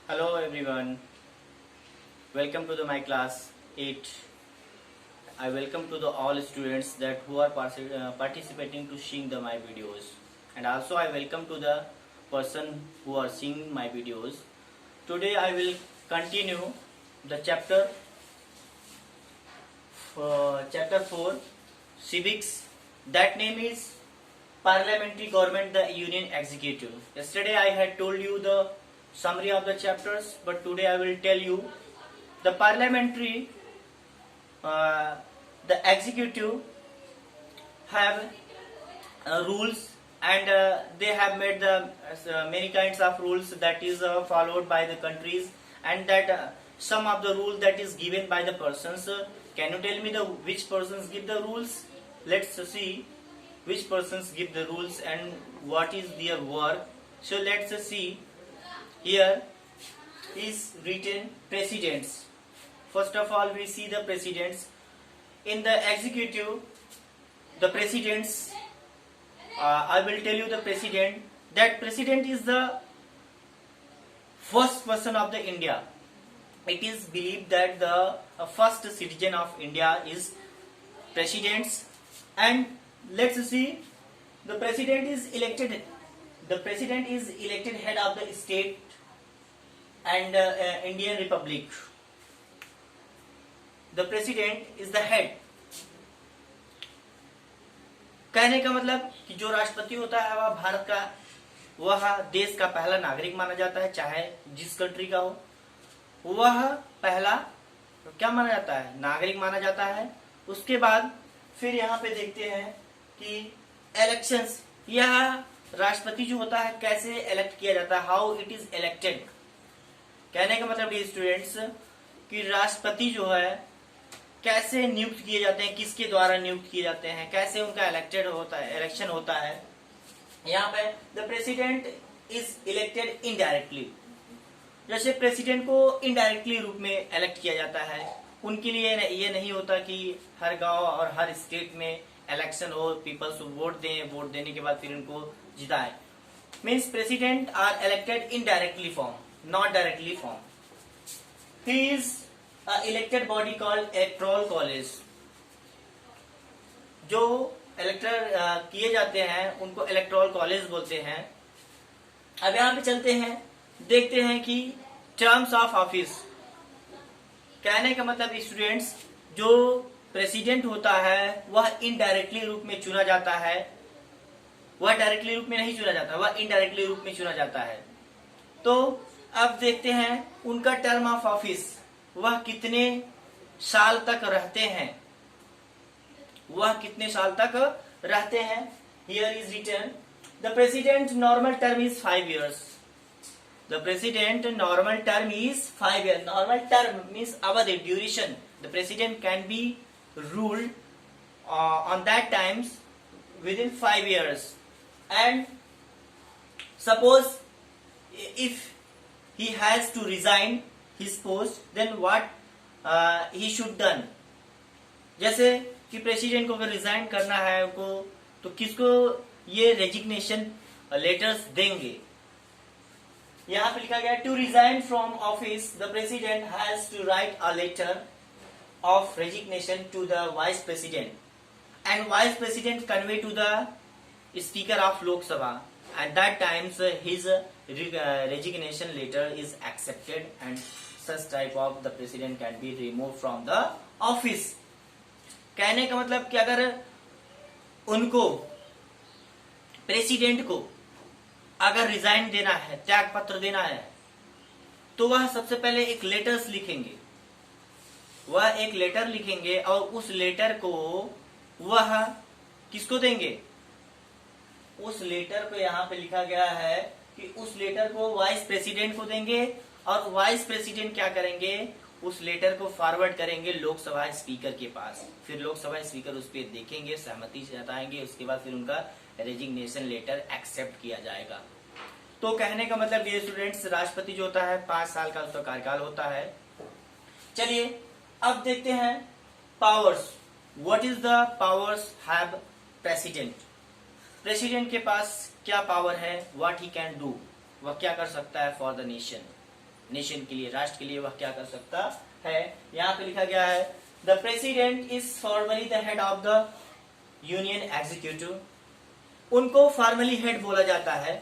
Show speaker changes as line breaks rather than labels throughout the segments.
Hello everyone, welcome to my class 8. I welcome to all students that who are participating to seeing my videos, and also I welcome to the person who are seeing my videos. Today I will continue the chapter 4 civics. That name is parliamentary government, the union executive. Yesterday I had told you the summary of the chapters, but today I will tell you the parliamentary, the executive have rules, and they have made the many kinds of rules that is followed by the countries, and that some of the rules that is given by the persons. Can you tell me which persons give the rules? Let's see which persons give the rules and what is their work. So let's see. Here is written presidents. First of all, we see the presidents. In the executive, the presidents, I will tell you the president. That president is the first person of the India. It is believed that the first citizen of India is presidents. And let's see, the president is elected. The president is elected head of the state and Indian Republic. The president is the head. कहने का मतलब कि जो राष्ट्रपति होता है वह भारत का, वह देश का पहला नागरिक माना जाता है, चाहे जिस कंट्री का हो, वह पहला क्या माना जाता है, नागरिक माना जाता है। उसके बाद फिर यहाँ पे देखते हैं कि इलेक्शंस, यह राष्ट्रपति जो होता है कैसे इलेक्ट किया जाता है, हाउ इट इज इलेक्टेड। कहने का मतलब स्टूडेंट्स कि राष्ट्रपति जो है कैसे नियुक्त किए जाते हैं, किसके द्वारा नियुक्त किए जाते हैं, कैसे उनका इलेक्टेड होता है, इलेक्शन होता है। यहाँ पे the president is elected indirectly. जैसे प्रेसिडेंट को इनडायरेक्टली रूप में इलेक्ट किया जाता है, उनके लिए ये नहीं होता कि हर गांव और हर स्टेट में इलेक्शन हो, पीपल्स वोट दें, वोट देने के बाद फिर उनको जिताए। Means president are elected indirectly form, not directly form. He is a elected body called electoral college. जो इलेक्टर किए जाते हैं उनको इलेक्टोरल कॉलेज बोलते हैं। अब यहाँ पे चलते हैं, देखते हैं कि टर्म्स ऑफ ऑफिस। कहने का मतलब स्टूडेंट्स, जो प्रेसिडेंट होता है वह इनडायरेक्टली रूप में चुना जाता है, वह डायरेक्टली रूप में नहीं चुना जाता, वह इनडायरेक्टली रूप में चुना जाता है। तो अब देखते हैं उनका टर्म ऑफ ऑफिस, वह कितने साल तक रहते हैं, वह कितने साल तक रहते हैं। Here is written the president normal term is 5 years. The president normal term is 5 years. Normal term means अवधि, duration. The president can be ruled on that times within 5 years. And suppose if he has to resign his post, then what he should done. जैसे कि president को अगर resign करना है उनको, तो किसको ये रेजिग्नेशन लेटर्स देंगे। यहाँ पे लिखा गया to resign from office the president has to write a letter of resignation to the vice president, and vice president convey to the speaker of Lok Sabha. At that times his resignation letter is accepted and such type of the president can be removed from the office. कहने का मतलब कि अगर उनको, president को अगर resign देना है, त्याग पत्र देना है, तो वह सबसे पहले एक लेटर्स लिखेंगे, वह एक लेटर लिखेंगे और उस लेटर को वह किसको देंगे, उस लेटर को यहाँ पे लिखा गया है कि उस लेटर को वाइस प्रेसिडेंट को देंगे, और वाइस प्रेसिडेंट क्या करेंगे, उस लेटर को फॉरवर्ड करेंगे लोकसभा स्पीकर के पास। फिर लोकसभा स्पीकर उस पर देखेंगे, सहमति जताएंगे, उसके बाद फिर उनका रेजिग्नेशन लेटर एक्सेप्ट किया जाएगा। तो कहने का मतलब ये स्टूडेंट्स, राष्ट्रपति जो होता है 5 साल का उसका कार्यकाल होता है। चलिए अब देखते हैं powers. What is the powers have president.
President के पास क्या पावर है, व्हाट ही कैन डू, वह क्या कर सकता है फॉर द नेशन।
नेशन के लिए, राष्ट्र के लिए वह क्या कर सकता है। यहाँ पे लिखा गया है the president is formally the head of the union executive. उनको फॉर्मली हेड बोला जाता है,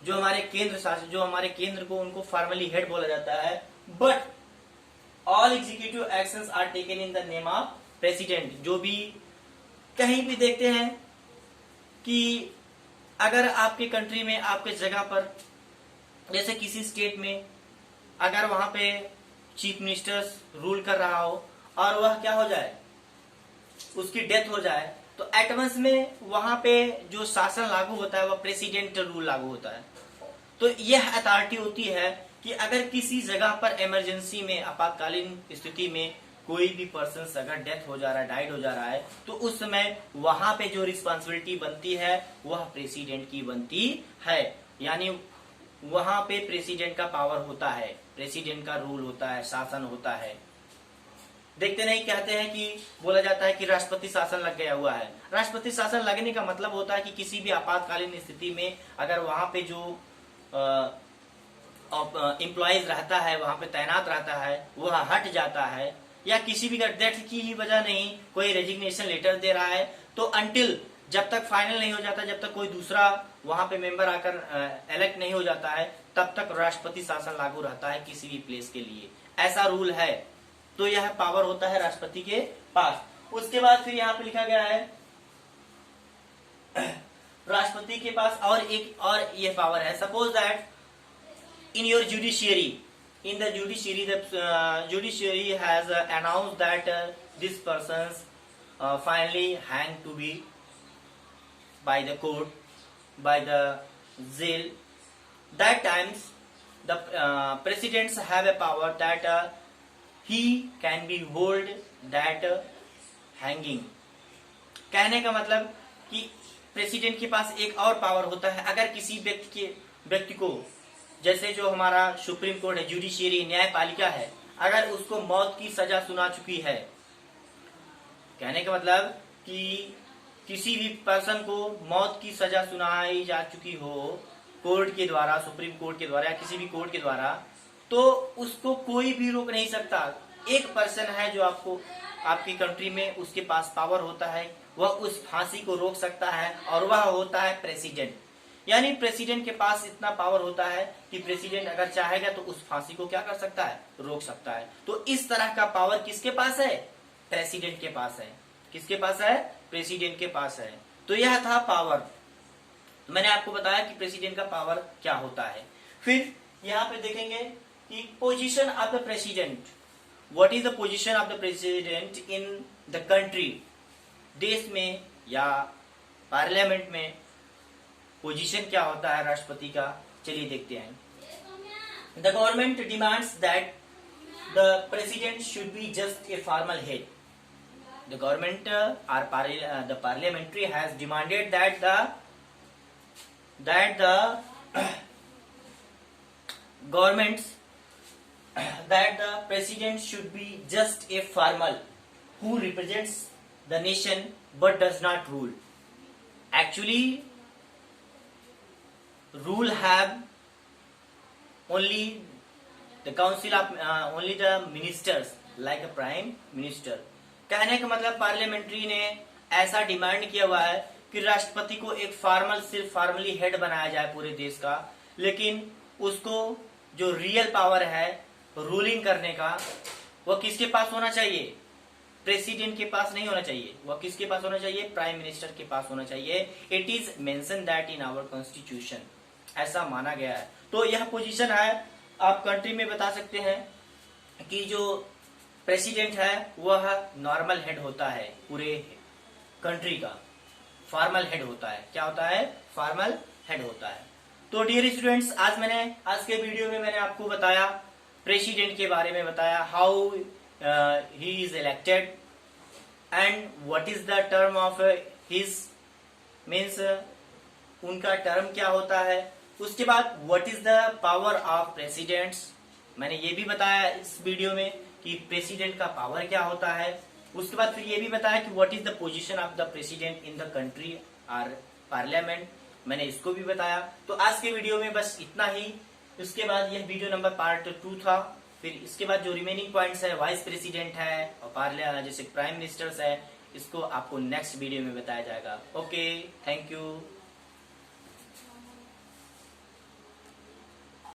जो हमारे केंद्र शासन, जो हमारे केंद्र को, उनको फॉर्मली हेड बोला जाता है। But all executive actions are taken in the name of president. जो भी कहीं भी देखते हैं कि अगर आपके कंट्री में, आपके जगह पर, जैसे किसी स्टेट में अगर वहां पे चीफ मिनिस्टर रूल कर रहा हो और वह क्या हो जाए, उसकी डेथ हो जाए, तो एटमस में वहां पे जो शासन लागू होता है वह प्रेसिडेंट रूल लागू होता है। तो यह अथॉरिटी होती है कि अगर किसी जगह पर इमरजेंसी में, आपातकालीन स्थिति में कोई भी पर्सन अगर डेथ हो जा रहा है, डाइड हो जा रहा है, तो उस समय वहां पे जो रिस्पांसिबिलिटी बनती है वह प्रेसिडेंट की बनती है। यानी वहां पे प्रेसिडेंट का पावर होता है, प्रेसिडेंट का रूल होता है, शासन होता है। देखते नहीं, कहते हैं कि बोला जाता है कि राष्ट्रपति शासन लग गया हुआ है। राष्ट्रपति शासन लगने का मतलब होता है कि किसी भी आपातकालीन स्थिति में अगर वहां पे जो एम्प्लॉयज रहता है, वहां पे तैनात रहता है, वह हट जाता है, या किसी भी डेथ की ही वजह नहीं कोई रेजिग्नेशन लेटर दे रहा है, तो अंटिल जब तक फाइनल नहीं हो जाता, जब तक कोई दूसरा वहां पे मेंबर आकर इलेक्ट नहीं हो जाता है, तब तक राष्ट्रपति शासन लागू रहता है किसी भी प्लेस के लिए। ऐसा रूल है। तो यह पावर होता है राष्ट्रपति के पास। उसके बाद फिर यहाँ पे लिखा गया है राष्ट्रपति के पास और ये पावर है। Suppose that in your judiciary, in the judiciary, the judiciary has announced that this person's finally hanged to be by the court, by the jail. That times the presidents have a power that he can be hold that hanging. कहने का मतलब कि president के पास एक और power होता है। अगर किसी व्यक्ति को, जैसे जो हमारा सुप्रीम कोर्ट है, जुडिशियरी न्यायपालिका है, अगर उसको मौत की सजा सुना चुकी है, कहने का मतलब कि किसी भी पर्सन को मौत की सजा सुनाई जा चुकी हो कोर्ट के द्वारा, सुप्रीम कोर्ट के द्वारा या किसी भी कोर्ट के द्वारा, तो उसको कोई भी रोक नहीं सकता। एक पर्सन है जो आपको, आपकी कंट्री में उसके पास पावर होता है, वह उस फांसी को रोक सकता है, और वह होता है प्रेसिडेंट। यानी प्रेसिडेंट के पास इतना पावर होता है कि प्रेसिडेंट अगर चाहेगा तो उस फांसी को क्या कर सकता है, रोक सकता है। तो इस तरह का पावर किसके पास है, प्रेसिडेंट के पास है। किसके पास है, प्रेसिडेंट के पास है। तो यह था पावर। मैंने आपको बताया कि प्रेसिडेंट का पावर क्या होता है। फिर यहाँ पे देखेंगे कि position of the president, what is the position of the president in the country. देश में या पार्लियामेंट में पोजीशन क्या होता है राष्ट्रपति का, चलिए देखते हैं। The government demands that the president should be just a formal head. The government or the parliamentary has demanded that the governments that the president should be just a formal who represents the nation but does not rule. Actually, rule have only the council of only the ministers like a prime minister. कहने का मतलब parliamentary ने ऐसा demand किया हुआ है कि राष्ट्रपति को एक फॉर्मल, सिर्फ फॉर्मली हेड बनाया जाए पूरे देश का, लेकिन उसको जो रियल पावर है रूलिंग करने का, वह किसके पास होना चाहिए, प्रेसिडेंट के पास नहीं होना चाहिए। वह किसके पास होना चाहिए, प्राइम मिनिस्टर के पास होना चाहिए। It is mention that in our constitution, ऐसा माना गया है। तो यह पोजीशन है। आप कंट्री में बता सकते हैं कि जो प्रेसिडेंट है वह नॉर्मल हेड होता है, पूरे कंट्री का फॉर्मल हेड होता है। क्या होता है, फॉर्मल हेड होता है। तो डियर स्टूडेंट्स, आज के वीडियो में मैंने आपको बताया प्रेसिडेंट के बारे में, बताया how he is elected and what is the term of his, means उनका टर्म क्या होता है। उसके बाद what is the power of presidents, मैंने ये भी बताया इस वीडियो में कि प्रेसिडेंट का पावर क्या होता है। उसके बाद फिर ये भी बताया कि what is the position of the president in the country और पार्लियामेंट, मैंने इसको भी बताया। तो आज के वीडियो में बस इतना ही। उसके बाद यह वीडियो नंबर पार्ट 2 था। फिर इसके बाद जो रिमेनिंग पॉइंट्स है, वाइस प्रेसिडेंट है और पार्लियामेंट जैसे प्राइम मिनिस्टर्स है, इसको आपको नेक्स्ट वीडियो में बताया जाएगा। Okay, thank you.